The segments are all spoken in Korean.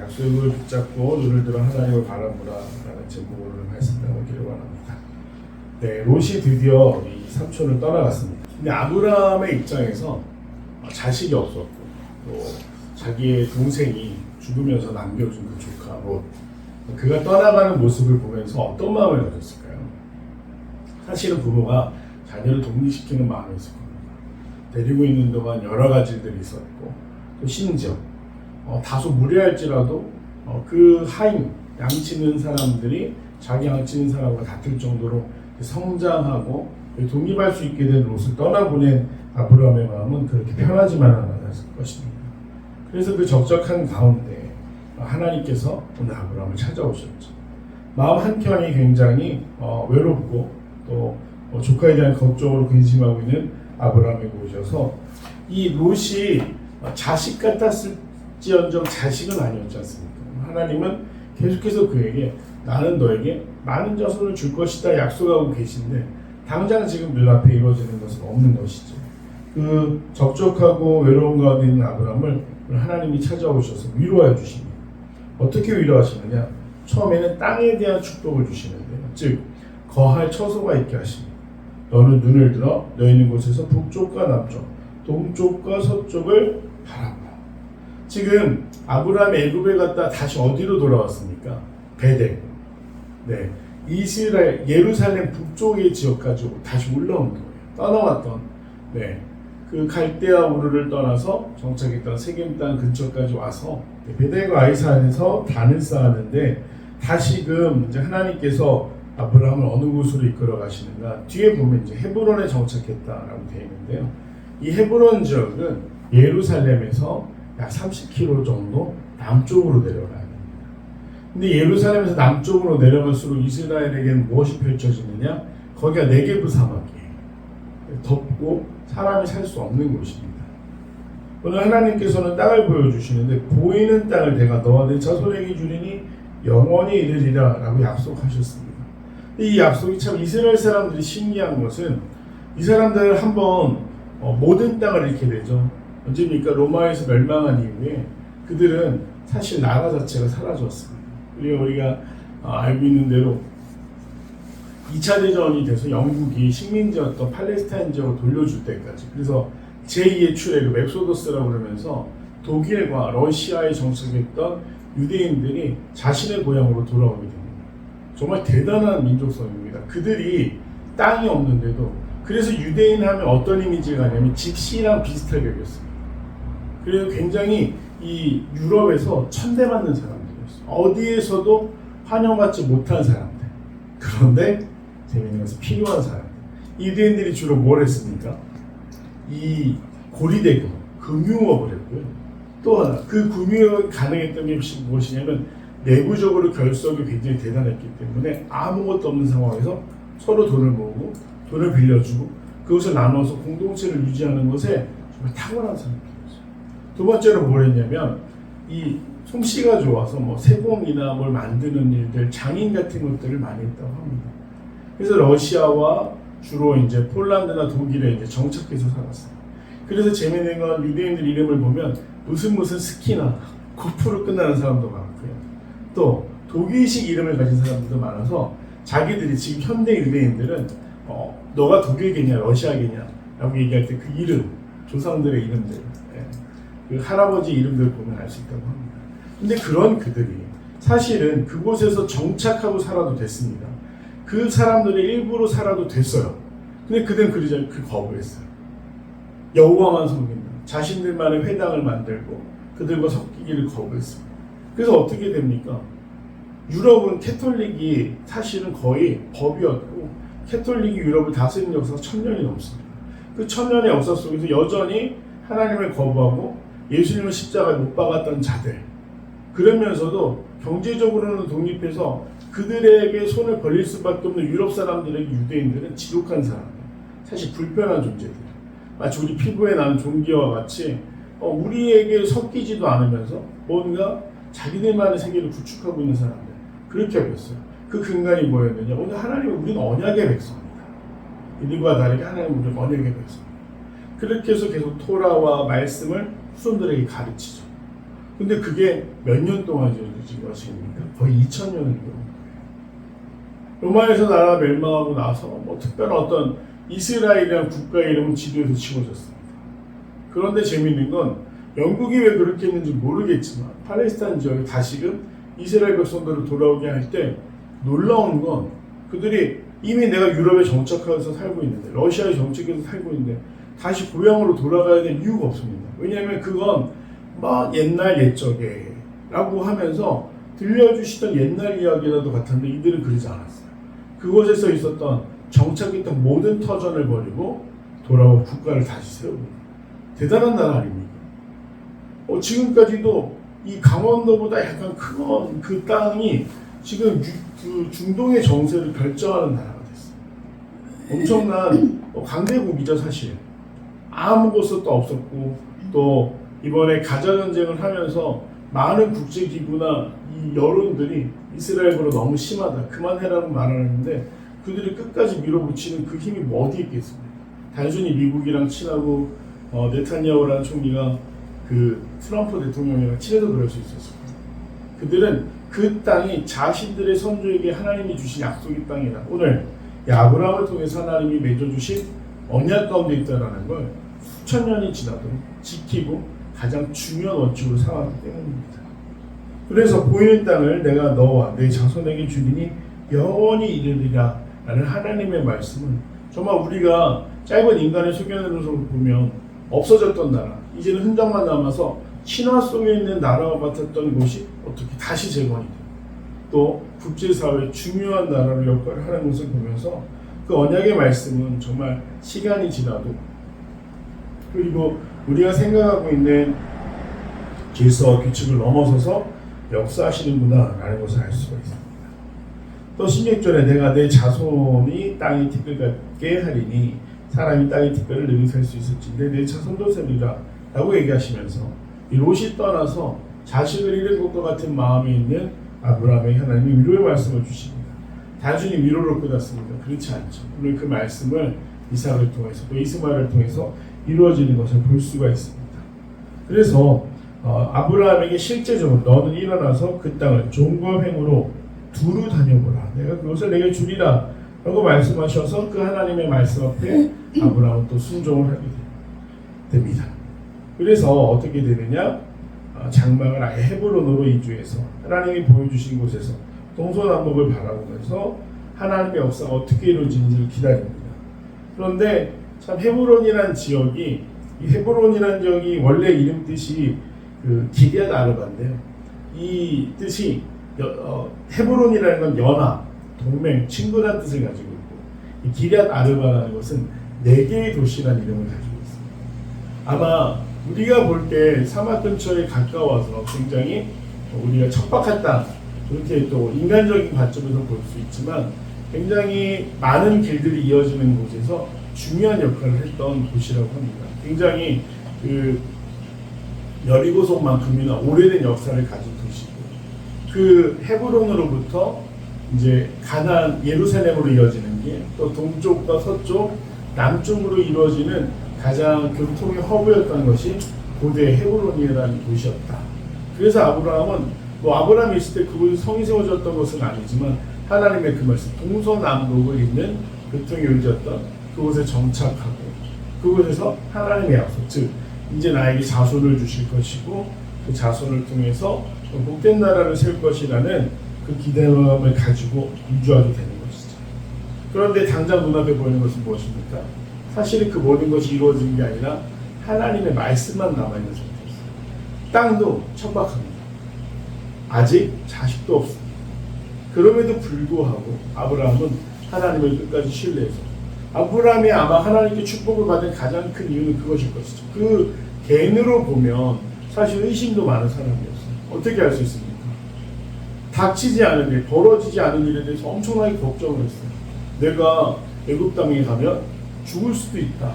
약속을 붙잡고 눈을 들어 하나님을 바라보라 라는 제목으로 말씀을 기록합니다. 네, 롯이 드디어 이 삼촌을 떠나갔습니다. 근데 아브라함의 입장에서 자식이 없었고 또 자기의 동생이 죽으면서 남겨준 그 조카 롯, 그가 떠나가는 모습을 보면서 어떤 마음을 가졌을까요? 사실은 부모가 자녀를 독립시키는 마음이 있을 겁니다. 데리고 있는 동안 여러 가지 일들이 있었고 또 심지어 다소 무례할지라도 그 하인 양치는 사람들이 자기 양치는 사람과 다툴 정도로 성장하고 독립할 수 있게 된 롯을 떠나보낸 아브라함의 마음은 그렇게 편하지만은 않았을 것입니다. 그래서 그 적적한 가운데 하나님께서 오늘 아브라함을 찾아오셨죠. 마음 한켠이 굉장히 외롭고 또 조카에 대한 걱정으로 근심하고 있는 아브라함에게 오셔서 이 롯이 자식 같았을지언정 자식은 아니었지 않습니까? 하나님은 계속해서 그에게 나는 너에게 많은 자손을 줄 것이다 약속하고 계신데 당장 지금 눈앞에 이루어지는 것은 없는 것이죠. 그 적적하고 외로운 가운데 있는 아브라함을 하나님이 찾아오셔서 위로해 주십니다. 어떻게 위로하시느냐? 처음에는 땅에 대한 축복을 주시는데요. 즉 거할 처소가 있게 하십니다. 너는 눈을 들어 너 있는 곳에서 북쪽과 남쪽, 동쪽과 서쪽을 바라보라. 지금 아브라함이 애굽에 갔다 다시 어디로 돌아왔습니까? 베델. 네, 이스라엘 예루살렘 북쪽의 지역까지 다시 올라온 거예요. 떠나왔던 그 갈대아 우르를 떠나서 정착했던 세겜 땅 근처까지 와서 베델과 아이산에서 단을 쌓았는데 다시금 이제 하나님께서 아브라함을 어느 곳으로 이끌어 가시는가? 뒤에 보면 이제 헤브론에 정착했다라고 되어 있는데요. 이 헤브론 지역은 예루살렘에서 약 30km 정도 남쪽으로 내려가야 됩니다. 근데 예루살렘에서 남쪽으로 내려갈수록 이스라엘에게는 무엇이 펼쳐지느냐? 거기가 네게브 사막이에요. 덥고 사람이 살 수 없는 곳입니다. 오늘 하나님께서는 땅을 보여주시는데 보이는 땅을 내가 너와 내 자손에게 주리니 영원히 이르리라 라고 약속하셨습니다. 이 약속이 참 이스라엘 사람들이 신기한 것은 이 사람들 한번 모든 땅을 잃게 되죠. 언제입니까? 로마에서 멸망한 이후에 그들은 사실 나라 자체가 사라졌습니다. 그리고 우리가 알고 있는 대로 2차 대전이 돼서 영국이 식민지였던 팔레스타인 지역을 돌려줄 때까지, 그래서 제2의 출애굽 엑소더스라고 그러면서 독일과 러시아에 정착했던 유대인들이 자신의 고향으로 돌아오게 됩니다. 정말 대단한 민족성입니다. 그들이 땅이 없는데도, 그래서 유대인 하면 어떤 이미지가 나냐면 집시랑 비슷하게 여겼습니다. 그래서 굉장히 이 유럽에서 천대받는 사람들이었어요. 어디에서도 환영받지 못한 사람들. 그런데 재미있는 것은 필요한 사람들. 유대인들이 주로 뭘 했습니까? 이 고리대금, 금융업을 했고요. 또 하나, 그 금융업이 가능했던 게 무엇이냐면 내부적으로 결속이 굉장히 대단했기 때문에 아무것도 없는 상황에서 서로 돈을 모으고 돈을 빌려주고 그것을 나눠서 공동체를 유지하는 것에 정말 탁월한 사람들이었어요. 두 번째로 뭘 했냐면 이 솜씨가 좋아서 세공이나 뭘 만드는 일들, 장인 같은 것들을 많이 했다고 합니다. 그래서 러시아와 주로 이제 폴란드나 독일에 이제 정착해서 살았어요. 그래서 재미있는 건 유대인들 이름을 보면 무슨 스키나 고프로 끝나는 사람도 많고요. 또 독일식 이름을 가진 사람들도 많아서 자기들이 지금 현대 유대인들은 너가 독일계냐 러시아계냐 라고 얘기할 때 그 이름, 조상들의 이름들, 그 할아버지 이름들 보면 알 수 있다고 합니다. 근데 그런 그들이 사실은 그곳에서 정착하고 살아도 됐습니다. 그 사람들의 일부로 살아도 됐어요. 근데 그들은 그 거부를 했어요. 여호와만 섬긴다. 자신들만의 회당을 만들고 그들과 섞이기를 거부했습니다. 그래서 어떻게 됩니까? 유럽은 캐톨릭이 사실은 거의 법이었고 캐톨릭이 유럽을 다스린 역사가 1000년이 넘습니다. 그 1000년의 역사 속에서 여전히 하나님을 거부하고 예수님을 십자가에 못 박았던 자들, 그러면서도 경제적으로는 독립해서 그들에게 손을 벌릴 수밖에 없는 유럽 사람들에게 유대인들은 지독한 사람들, 사실 불편한 존재들, 마치 우리 피부에 나는 종기와 같이 우리에게 섞이지도 않으면서 뭔가 자기들만의 세계를 구축하고 있는 사람들, 그렇게 여겼어요. 그 근간이 뭐였느냐? 오늘 하나님은 우리는 언약의 백성입니다. 이들과 다르게 하나님은 우리는 언약의 백성입니다. 그렇게 해서 계속 토라와 말씀을 후손들에게 가르치죠. 근데 그게 몇 년 동안 이루어진 것입니까? 거의 2000년을 이루어진 거예요. 로마에서 나라가 멸망하고 나서 뭐 특별한 어떤 이스라엘이라는 국가의 이름은 지도에서 지워졌습니다. 그런데 재미있는 건 영국이 왜 그렇게 했는지 모르겠지만 팔레스타인 지역에 다시금 이스라엘 백성들을 돌아오게 할 때 놀라운 건 그들이 이미 내가 유럽에 정착해서 살고 있는데 러시아에 정착해서 살고 있는데 다시 고향으로 돌아가야 될 이유가 없습니다. 왜냐하면 그건 막 옛날 옛적에 라고 하면서 들려주시던 옛날 이야기라도 같았는데 이들은 그러지 않았어요. 그곳에서 있었던 정착했던 모든 터전을 버리고 돌아온 국가를 다시 세우고 대단한 나라 아닙니까? 지금까지도 이 강원도보다 약간 큰 그 땅이 지금 그 중동의 정세를 결정하는 나라가 됐어요. 엄청난 강대국이죠 사실. 아무 곳도 없었고 또 이번에 가자 전쟁을 하면서 많은 국제기구나 이 여론들이 이스라엘보다 너무 심하다 그만해라는 말을 하는데 그들이 끝까지 밀어붙이는 그 힘이 뭐 어디 있겠습니까? 단순히 미국이랑 친하고 네타냐후라는 총리가 그 트럼프 대통령이랑 친해서 그럴 수 있었습니다. 그들은 그 땅이 자신들의 선조에게 하나님이 주신 약속의 땅이다. 오늘 아브라함을 통해서 하나님이 맺어주신 언약 가운데 있다는 걸 수천 년이 지나도록 지키고 가장 중요한 원칙으로 삼았기 때문입니다. 그래서 보이는 땅을 내가 너와 내 자손에게 주리니 영원히 이르리라 라는 하나님의 말씀은 정말 우리가 짧은 인간의 소견으로서 보면 없어졌던 나라, 이제는 흔적만 남아서 신화 속에 있는 나라와 같았던 곳이 어떻게 다시 재건이 되고 또 국제사회의 중요한 나라로 역할을 하는 것을 보면서 그 언약의 말씀은 정말 시간이 지나도 그리고 우리가 생각하고 있는 질서와 규칙을 넘어서서 역사하시는구나 라는 것을 알 수가 있습니다. 또 16절에 내가 내 자손이 땅의 티끌 같게 하리니 사람이 땅의 티끌을 능히 셀 수 있을진데 내 자손도 세리라 라고 얘기하시면서 이 롯이 떠나서 자식을 잃은 것과 같은 마음이 있는 아브라함에게 하나님이 위로의 말씀을 주십니다. 단순히 위로를 끝났습니다. 그렇지 않죠. 오늘 그 말씀을 이삭을 통해서 또 이스마엘을 통해서 이루어지는 것을 볼 수가 있습니다. 그래서 아브라함에게 실제적으로 너는 일어나서 그 땅을 종과 횡으로 두루 다녀보라. 내가 그것을 내게 주리라 라고 말씀하셔서 그 하나님의 말씀 앞에 아브라함은 또 순종을 하게 됩니다. 그래서 어떻게 되느냐? 장막을 아예 헤브론으로 이주해서 하나님이 보여주신 곳에서 동서남북을 바라보면서 하나님의 역사가 어떻게 이루어지는지를 기다립니다. 그런데 참 헤브론이라는 지역이 이 헤브론이라는 지역이 원래 이름 뜻이 그 기럇 아르바인데요. 이 뜻이 헤브론이라는 건 연합, 동맹, 친구라는 뜻을 가지고 있고 이 기럇 아르바라는 것은 4개의 도시라는 이름을 가지고 있습니다. 아마 우리가 볼 때 사막 근처에 가까워서 굉장히 우리가 척박한 땅 그렇게 또 인간적인 관점에서 볼 수 있지만 굉장히 많은 길들이 이어지는 곳에서 중요한 역할을 했던 곳이라고 합니다. 굉장히 그 여리고성만큼이나 오래된 역사를 가진 도시고 그 헤브론으로부터 이제 가나안 예루살렘으로 이어지는 길 또 동쪽과 서쪽 남쪽으로 이루어지는 가장 교통의 허브였던 것이 고대 헤브론이라는 도시였다. 그래서 아브라함은 아브라함이 있을 때 그곳에 성이 세워졌던 것은 아니지만 하나님의 그 말씀 동서남북을 잇는 교통의 요지였던 그곳에 정착하고 그곳에서 하나님의 약속 즉 이제 나에게 자손을 주실 것이고 그 자손을 통해서 복된 나라를 세울 것이라는 그 기대감을 가지고 이주하게 되는 것이죠. 그런데 당장 눈앞에 보이는 것은 무엇입니까? 사실은 그 모든 것이 이루어진 게 아니라 하나님의 말씀만 남아있는 상태였어요. 땅도 척박합니다. 아직 자식도 없습니다. 그럼에도 불구하고 아브라함은 하나님을 끝까지 신뢰해서 아브라함이 아마 하나님께 축복을 받은 가장 큰 이유는 그것일 것이죠. 그 개인으로 보면 사실 의심도 많은 사람이었어요. 어떻게 알 수 있습니까? 닥치지 않은 일, 벌어지지 않은 일에 대해서 엄청나게 걱정을 했어요. 내가 애굽 땅에 가면 죽을 수도 있다.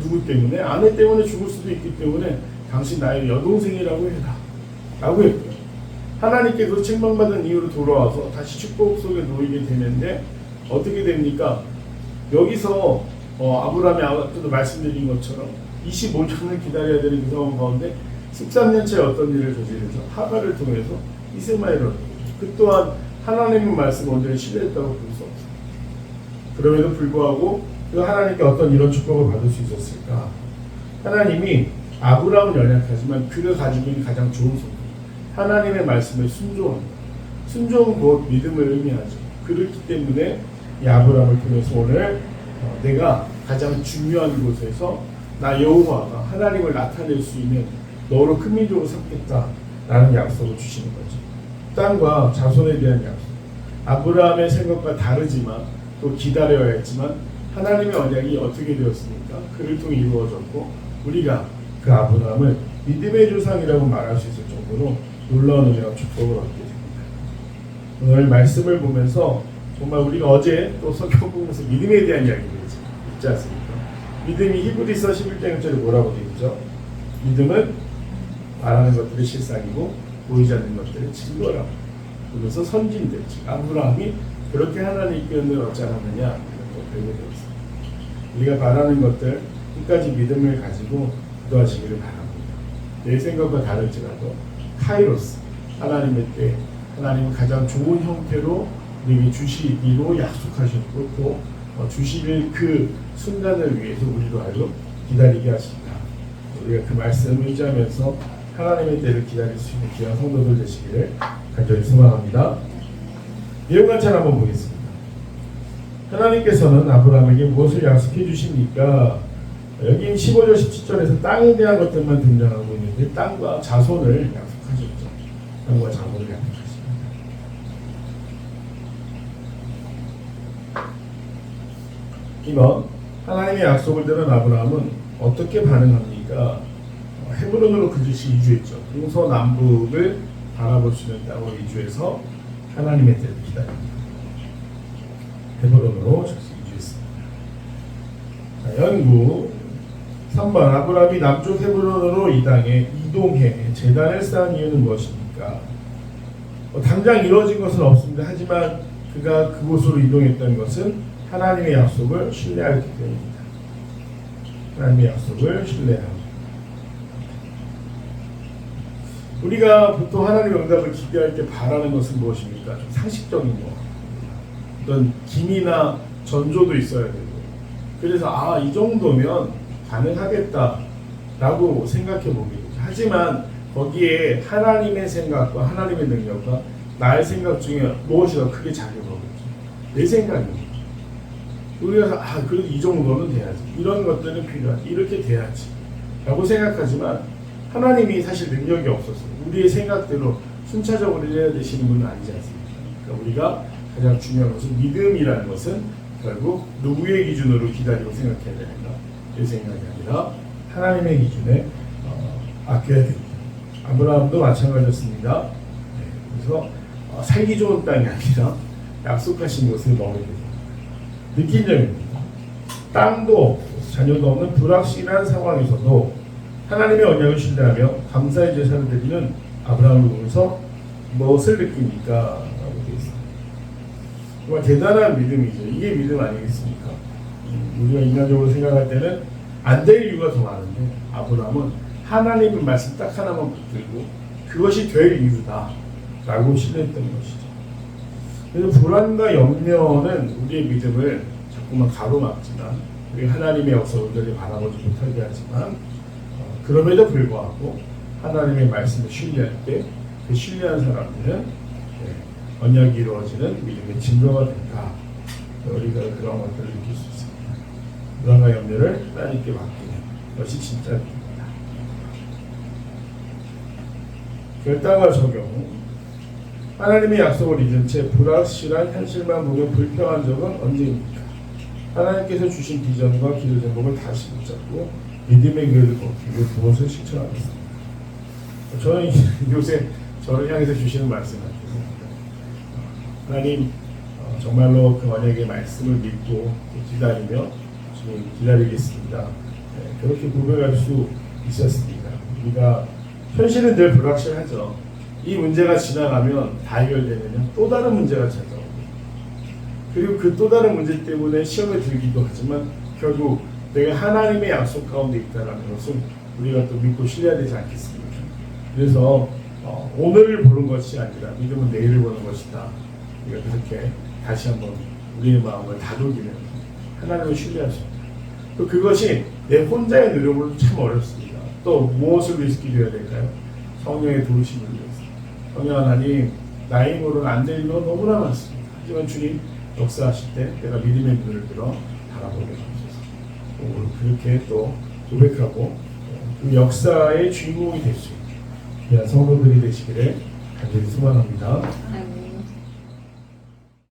누구 때문에? 아내 때문에 죽을 수도 있기 때문에 당신 나의 여동생이라고 해라. 라고 했고요. 하나님께서 책망받은 이유로 돌아와서 다시 축복 속에 놓이게 되는데 어떻게 됩니까? 여기서 아브라함이 아까도 말씀드린 것처럼 25년을 기다려야 되는 그 상황 가운데 13년째 어떤 일을 저지르죠? 하갈을 통해서 이스마엘을 얻는 거죠. 그 또한 하나님의 말씀을 온전히 신뢰했다고 볼 수 없어요. 그럼에도 불구하고 그 하나님께 어떤 이런 축복을 받을 수 있었을까? 하나님이 아브라함은 연약하지만 그가 가지고 있는 가장 좋은 성품, 하나님의 말씀에 순종한다. 순종은 곧 믿음을 의미하죠. 그렇기 때문에 이 아브라함을 통해서 오늘 내가 가장 중요한 곳에서 나 여호와가 하나님을 나타낼 수 있는 너로 큰 민족을 삼겠다라는 약속을 주시는 거죠. 땅과 자손에 대한 약속. 아브라함의 생각과 다르지만 또 기다려야 했지만 하나님의 언약이 어떻게 되었습니까? 그를 통해 이루어졌고 우리가 그 아브라함을 믿음의 조상이라고 말할 수 있을 정도로 놀라운 은혜와 축복을 얻게 됩니다. 오늘 말씀을 보면서 정말 우리가 어제 또 성경 보면서 믿음에 대한 이야기를 있지 않습니까? 믿음이 히브리서 11장 1절에 뭐라고 되어 있죠? 믿음은 말하는 것들의 실상이고 보이지 않는 것들의 증거라고. 그래서 선진들, 즉 아브라함이 그렇게 하나님의 은혜를 얻지 않았느냐 이것도 배우게 되었습니다. 우리가 바라는 것들 끝까지 믿음을 가지고 기도하시기를 바랍니다. 내 생각과 다를지라도 카이로스, 하나님의 때 하나님은 가장 좋은 형태로 우리에게 주시기로 약속하셨고 또 주시길 그 순간을 위해서 우리로 하여금 기다리게 하십니다. 우리가 그 말씀을 의지하면서 하나님의 때를 기다릴 수 있는 귀한 성도들 되시기를 간절히 소망합니다. 예언관찰 한번 보겠습니다. 하나님께서는 아브라함에게 무엇을 약속해 주십니까? 여기 15절 17절에서 땅에 대한 것들만 등장하고 있는데 땅과 자손을 약속하셨죠. 땅과 자손을 약속하십니다. 이번 하나님의 약속을 들은 아브라함은 어떻게 반응합니까? 헤브론으로 그 즉시 이주했죠. 동서남북을 바라볼 수 있는 땅으로 이주해서 하나님의 때를 기다립니다. 헤브론으로 즉시 이주했습니다. 자, 연구 3번 아브라함이 남쪽 헤브론으로 이 땅에 이동해 제단을 쌓은 이유는 무엇입니까? 당장 이루어진 것은 없습니다. 하지만 그가 그곳으로 이동했던 것은 하나님의 약속을 신뢰하기 때문입니다. 하나님의 약속을 신뢰합니다. 우리가 보통 하나님의 응답을 기대할 때 바라는 것은 무엇입니까? 좀 상식적인 거. 어떤 기미나 전조도 있어야 되고. 그래서 이 정도면 가능하겠다라고 생각해 보게 되죠. 하지만 거기에 하나님의 생각과 하나님의 능력과 나의 생각 중에 무엇이 더 크게 작용하겠죠? 내 생각입니다. 우리가 그래도 이 정도는 돼야지. 이런 것들은 필요하지. 이렇게 돼야지. 라고 생각하지만 하나님이 사실 능력이 없었어요. 우리의 생각대로 순차적으로 해야 되시는 분은 아니지 않습니까? 그러니까 우리가 가장 중요한 것은 믿음이라는 것은 결국 누구의 기준으로 기다리고 생각해야 되는가? 이 생각이 아니라 하나님의 기준에 아껴야 됩니다. 아브라함도 마찬가지였습니다. 그래서 살기 좋은 땅이 아니라 약속하신 곳을 머물게 됩니다. 느낀 점입니다. 땅도 없고 자녀도 없는 불확실한 상황에서도 하나님의 언약을 신뢰하며 감사의 제사를 드리는 아브라함을 보면서 무엇을 느낍니까? 라고 되어 있습니다. 정말 대단한 믿음이죠. 이게 믿음 아니겠습니까? 우리가 인간적으로 생각할 때는 안 될 이유가 더 많은데 아브라함은 하나님의 말씀 딱 하나만 붙들고 그것이 될 이유다 라고 신뢰했던 것이죠. 그래서 불안과 염려는 우리의 믿음을 자꾸만 가로막지만 우리 하나님의 역사를 온전히 바라보지 못하게 하지만 그럼에도 불구하고 하나님의 말씀을 신뢰할 때 그 신뢰한 사람들은 언약이 이루어지는 믿음의 증거가 된다. 우리가 그런 것들을 느낄 수 있습니다. 불안과 염려를 하나님께 맡기는 것이 진짜 믿음입니다. 결단과 적용. 하나님의 약속을 잊은 채 불확실한 현실만 보며 불평한 적은 언제입니까? 하나님께서 주신 비전과 기도 제목을 다시 붙잡고 믿음의 길을 걷기 위해 무엇을 실천하겠습니다. 저는 요새 저를 향해서 주시는 말씀 같아요. 하나님 정말로 그 언약의 말씀을 믿고 기다리며 지금 기다리겠습니다. 그렇게 고백할 수 있었습니다. 우리가 현실은 늘 불확실하죠. 이 문제가 지나가면 다 해결되느냐? 또 다른 문제가 찾아오고 그리고 그 또 다른 문제 때문에 시험에 들기도 하지만 결국 내가 하나님의 약속 가운데 있다는 것은 우리가 또 믿고 신뢰해야 되지 않겠습니까? 그래서 오늘을 보는 것이 아니라 믿음은 내일을 보는 것이다. 우리가 그렇게 다시 한번 우리의 마음을 다독이는 하나님을 신뢰할 수 있다. 또 그것이 내 혼자의 노력으로 참 어렵습니다. 또 무엇을 위해서 기도해야 될까요? 성령의 도우심을 위해서. 성령 하나님, 나의 힘으로는 안 되는 건 너무나 많습니다. 하지만 주님 역사하실 때 내가 믿음의 눈을 들어 바라보게 하소서. 오늘 그렇게 또 고백하고 그 역사의 주인공이 될 수 있는 귀한 성도들이 되시기를 간절히 소망합니다.